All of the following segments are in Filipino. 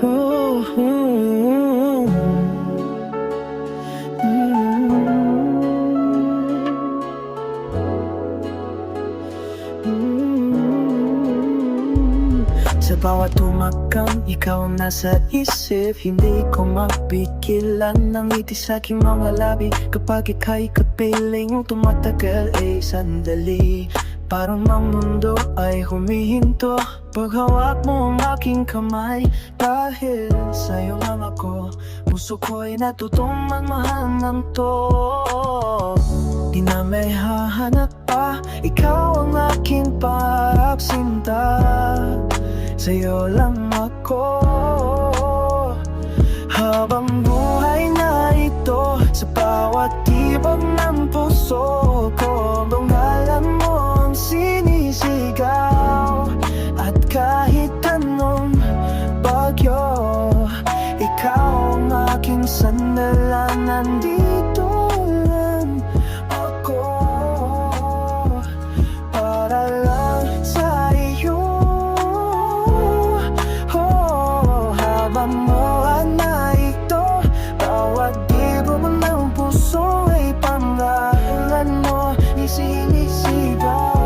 Oh, oh, Sa bawat tumakang ikaw ang nasa isip, hindi ko mapigilan ng ngiti sa aking mga labi. Kapag ika'y kapiling, tumatagal ay sandali. Parang ang mundo ay humihinto pag hawak mo ang aking kamay. Dahil sa'yo lang ako, puso ko'y natutong magmahal ng to. Di na may hahanap pa, ikaw ang aking pagsinta. Sa'yo lang ako, habang buhay na ito. Sa bawat tibok ng puso ko, pangalan mo ang sinisigaw. At kahit anong bagyo, ikaw ang aking sandalan. Nandito lang ako para lang sa iyo. Habang buhay na ito, bawat tibok ng puso ay pangalan mo isinisigaw.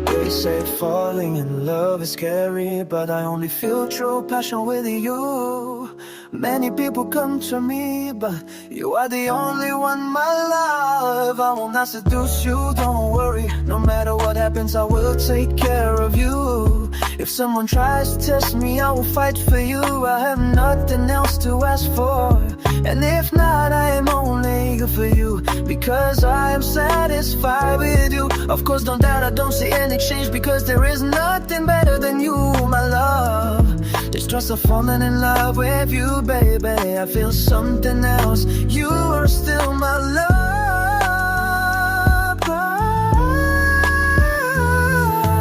They say falling in love is scary, but I only feel true passion with you. Many people come to me, but you are the only one, my love. I will not seduce you, don't worry. No matter what happens, I will take care of you. If someone tries to test me, I will fight for you. I have nothing else to ask for. And if not, I am only good for you, because I am satisfied with you. Of course, don't doubt, I don't see any change, because there is nothing better than you, my love. There's trust of falling in love with you, baby. I feel something else. You are still my love.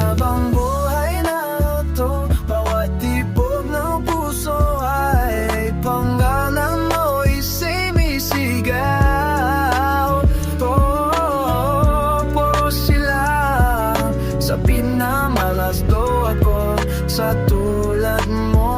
Habang buhay na ito, bawat tibok ng puso ay pangalan mo isinisigaw. Oh, puro sila sabi na malasto ako sa tulad mo.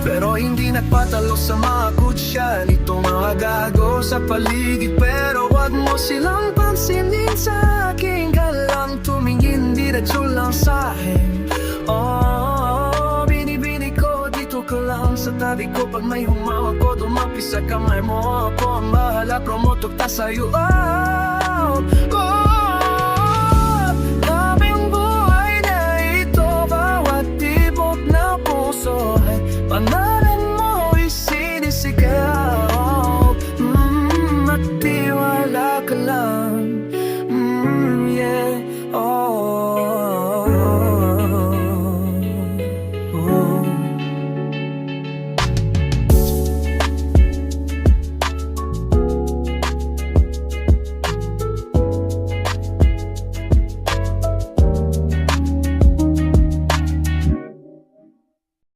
Pero hindi nagpatalo sa mga kutsya nitong mga gago sa paligid. Pero wag mo silang pansinin, sa akin ka lang tumingin, diretso lang sa'kin. Oh, binibini ko, dito ka lang sa tabi ko. Pag may humawak ko, dumapi sa kamay mo. Ako ang bahala, promotok ta sa'yo. Oh, oh.